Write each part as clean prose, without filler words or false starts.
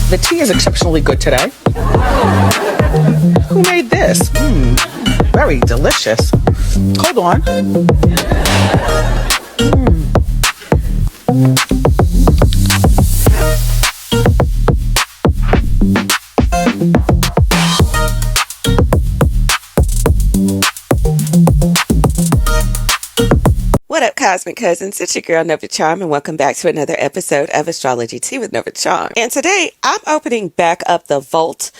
The tea is exceptionally good today. Who made this? Very delicious. Hold on. What up, Cosmic Cousins? It's your girl, Nova Charm, and welcome back to another episode of Astrology Tea with Nova Charm. And today, I'm opening back up the vault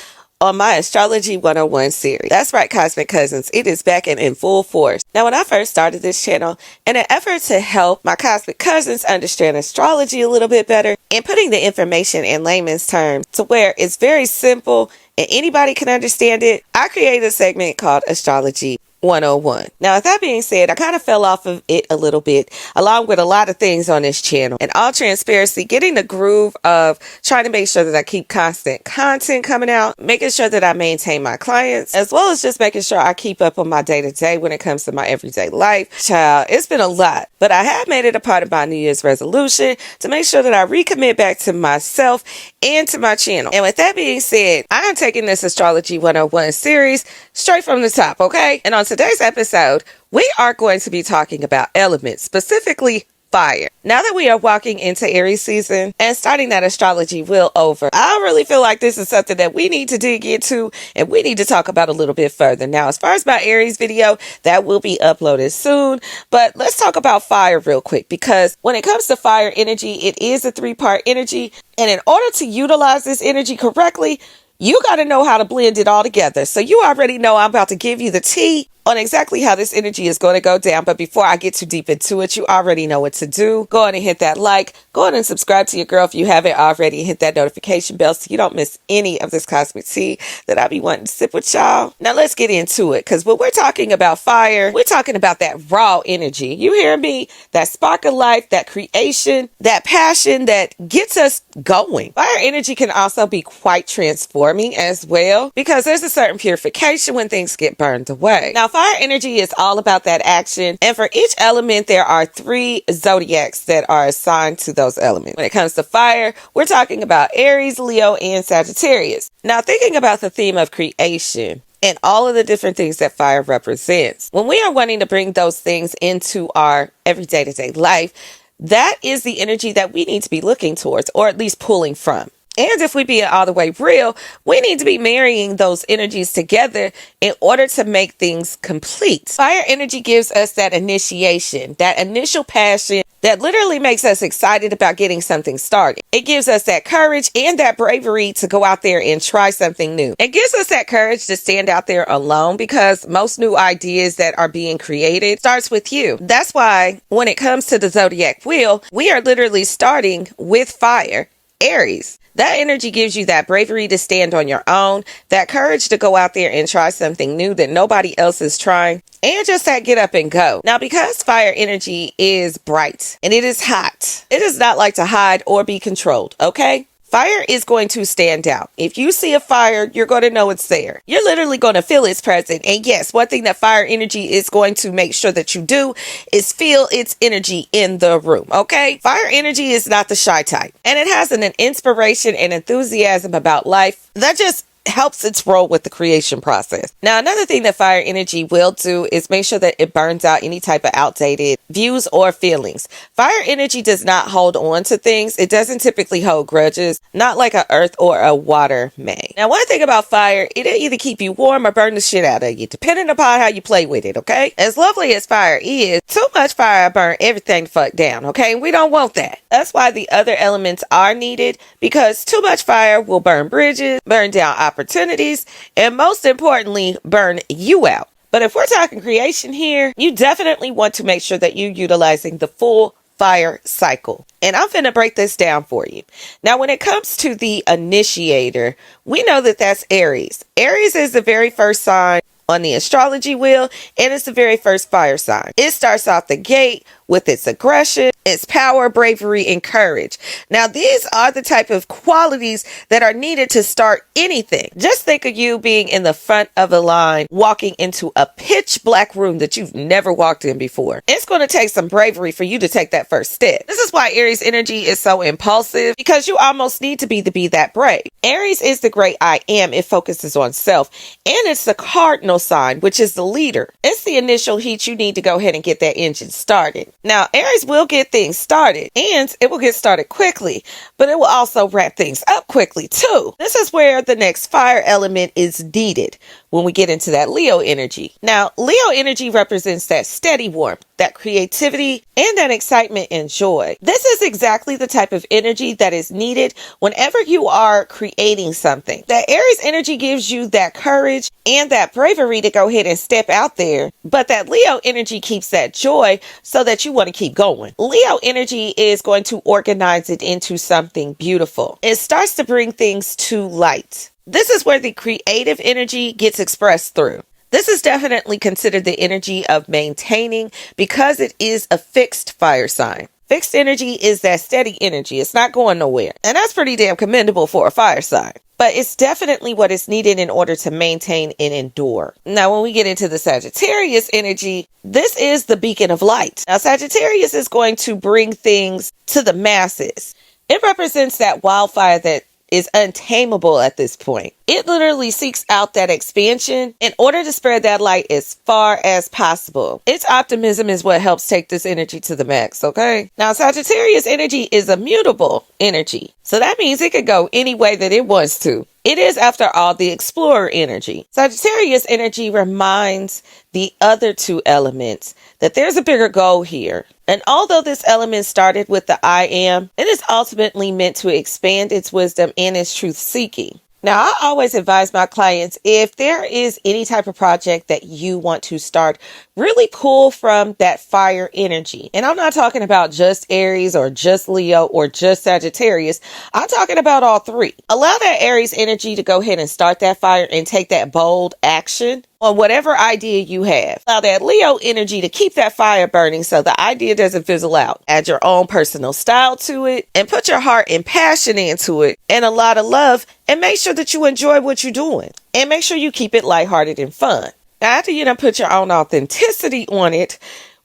on my Astrology 101 series. That's right, Cosmic Cousins. It is back and in full force. Now, when I first started this channel, in an effort to help my Cosmic Cousins understand astrology a little bit better and putting the information in layman's terms to where it's very simple and anybody can understand it, I created a segment called Astrology 101. Now, with that being said, I kind of fell off of it a little bit, along with a lot of things on this channel. In all transparency, getting the groove of trying to make sure that I keep constant content coming out, making sure that I maintain my clients, as well as just making sure I keep up on my day-to-day when it comes to my everyday life. Child, it's been a lot, but I have made it a part of my New Year's resolution to make sure that I recommit back to myself and to my channel. And with that being said, I am taking this Astrology 101 series straight from the top, okay? And on today's episode, we are going to be talking about elements, specifically fire. Now that we are walking into Aries season and starting that astrology wheel over, I really feel like this is something that we need to dig into and we need to talk about a little bit further. Now, as far as my Aries video, that will be uploaded soon, but let's talk about fire real quick, because when it comes to fire energy, it is a three-part energy, and in order to utilize this energy correctly, you got to know how to blend it all together. So you already know I'm about to give you the tea on exactly how this energy is going to go down. But before I get too deep into it, you already know what to do. Go on and hit that like. Go on and subscribe to your girl if you haven't already. Hit that notification bell so you don't miss any of this cosmic tea that I be wanting to sip with y'all. Now let's get into it, because when we're talking about fire, we're talking about that raw energy. You hear me? That spark of life, that creation, that passion that gets us going. Fire energy can also be quite transforming as well, because there's a certain purification when things get burned away. Now, fire energy is all about that action, and for each element there are 3 zodiacs that are assigned to those elements. When it comes to fire, we're talking about Aries, Leo, and Sagittarius. Now, thinking about the theme of creation and all of the different things that fire represents, when we are wanting to bring those things into our everyday to day life, that is the energy that we need to be looking towards, or at least pulling from. And if we be all the way real, we need to be marrying those energies together in order to make things complete. Fire energy gives us that initiation, that initial passion that literally makes us excited about getting something started. It gives us that courage and that bravery to go out there and try something new. It gives us that courage to stand out there alone, because most new ideas that are being created starts with you. That's why when it comes to the zodiac wheel, we are literally starting with fire, Aries. That energy gives you that bravery to stand on your own, that courage to go out there and try something new that nobody else is trying, and just that get up and go. Now, because fire energy is bright and it is hot, it does not like to hide or be controlled, okay? Fire is going to stand out. If you see a fire, you're going to know it's there. You're literally going to feel its presence. And yes, one thing that fire energy is going to make sure that you do is feel its energy in the room, okay? Fire energy is not the shy type, and it has an inspiration and enthusiasm about life that just helps its role with the creation process. Now, another thing that fire energy will do is make sure that it burns out any type of outdated views or feelings. Fire energy does not hold on to things. It doesn't typically hold grudges, not like a earth or a water may. Now, one thing about fire, it'll either keep you warm or burn the shit out of you, depending upon how you play with it, okay? As lovely as fire is, too much fire burn everything the fuck down, okay? We don't want that. That's why the other elements are needed, because too much fire will burn bridges, burn down opportunities, and most importantly, burn you out. But if we're talking creation here, you definitely want to make sure that you're utilizing the full fire cycle. And I'm finna break this down for you. Now, when it comes to the initiator, we know that that's Aries. Aries is the very first sign on the astrology wheel, and it's the very first fire sign. It starts off the gate with its aggression, its power, bravery, and courage. Now, these are the type of qualities that are needed to start anything. Just think of you being in the front of a line, walking into a pitch black room that you've never walked in before. It's going to take some bravery for you to take that first step. This is why Aries energy is so impulsive, because you almost need to be that brave. Aries is the great I am. It focuses on self, and it's the cardinal sign, which is the leader. It's the initial heat you need to go ahead and get that engine started. Now, Aries will get things started, and it will get started quickly, but it will also wrap things up quickly too. This is where the next fire element is needed when we get into that Leo energy. Now, Leo energy represents that steady warmth, that creativity, and that excitement and joy. This is exactly the type of energy that is needed whenever you are creating something. That Aries energy gives you that courage and that bravery to go ahead and step out there, but that Leo energy keeps that joy so that you want to keep going. Leo energy is going to organize it into something beautiful. It starts to bring things to light. This is where the creative energy gets expressed through. This is definitely considered the energy of maintaining because it is a fixed fire sign. Fixed energy is that steady energy. It's not going nowhere. And that's pretty damn commendable for a fire sign. But it's definitely what is needed in order to maintain and endure. Now, when we get into the Sagittarius energy, this is the beacon of light. Now, Sagittarius is going to bring things to the masses. It represents that wildfire that is untamable at this point. It literally seeks out that expansion in order to spread that light as far as possible. Its optimism is what helps take this energy to the max, okay? Now, Sagittarius energy is a mutable energy. So that means it could go any way that it wants to. It is, after all, the explorer energy. Sagittarius energy reminds the other two elements that there's a bigger goal here. And although this element started with the I am, it is ultimately meant to expand its wisdom and its truth seeking. Now, I always advise my clients, if there is any type of project that you want to start, really pull from that fire energy. And I'm not talking about just Aries or just Leo or just Sagittarius. I'm talking about all three. Allow that Aries energy to go ahead and start that fire and take that bold action on whatever idea you have. Allow that Leo energy to keep that fire burning so the idea doesn't fizzle out. Add your own personal style to it and put your heart and passion into it and a lot of love, and make sure that you enjoy what you're doing and make sure you keep it lighthearted and fun. Now, after you done put your own authenticity on it,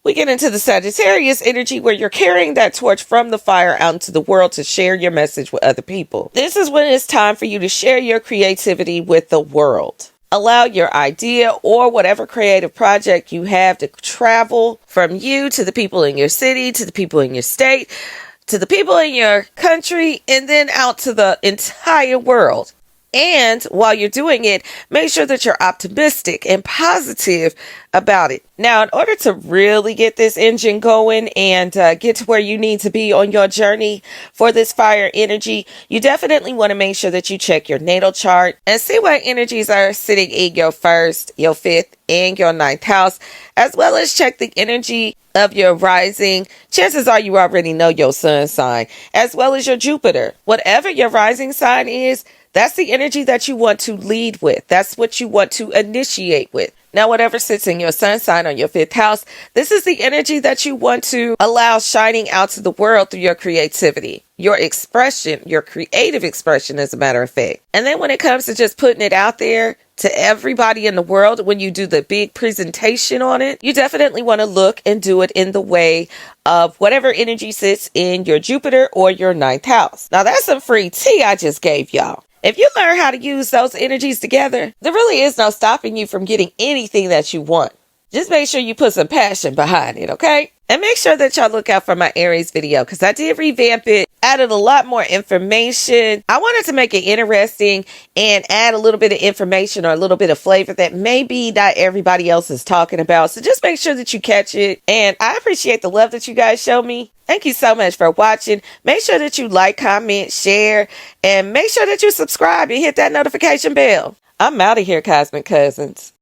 we get into the Sagittarius energy where you're carrying that torch from the fire out into the world to share your message with other people. This is when it's time for you to share your creativity with the world. Allow your idea or whatever creative project you have to travel from you to the people in your city, to the people in your state, to the people in your country, and then out to the entire world. And while you're doing it, make sure that you're optimistic and positive about it. Now, in order to really get this engine going and get to where you need to be on your journey for this fire energy, you definitely want to make sure that you check your natal chart and see what energies are sitting in your first, your fifth, and your ninth house, as well as check the energy of your rising. Chances are you already know your sun sign, as well as your Jupiter. Whatever your rising sign is, that's the energy that you want to lead with. That's what you want to initiate with. Now, whatever sits in your sun sign on your fifth house, this is the energy that you want to allow shining out to the world through your creativity, your expression, your creative expression, as a matter of fact. And then when it comes to just putting it out there to everybody in the world, when you do the big presentation on it, you definitely want to look and do it in the way of whatever energy sits in your Jupiter or your ninth house. Now, that's some free tea I just gave y'all. If you learn how to use those energies together, there really is no stopping you from getting anything that you want. Just make sure you put some passion behind it, okay? And make sure that y'all look out for my Aries video, because I did revamp it, added a lot more information. I wanted to make it interesting and add a little bit of information or a little bit of flavor that maybe not everybody else is talking about. So just make sure that you catch it. And I appreciate the love that you guys show me. Thank you so much for watching. Make sure that you like, comment, share, and make sure that you subscribe and hit that notification bell. I'm out of here, Cosmic Cousins.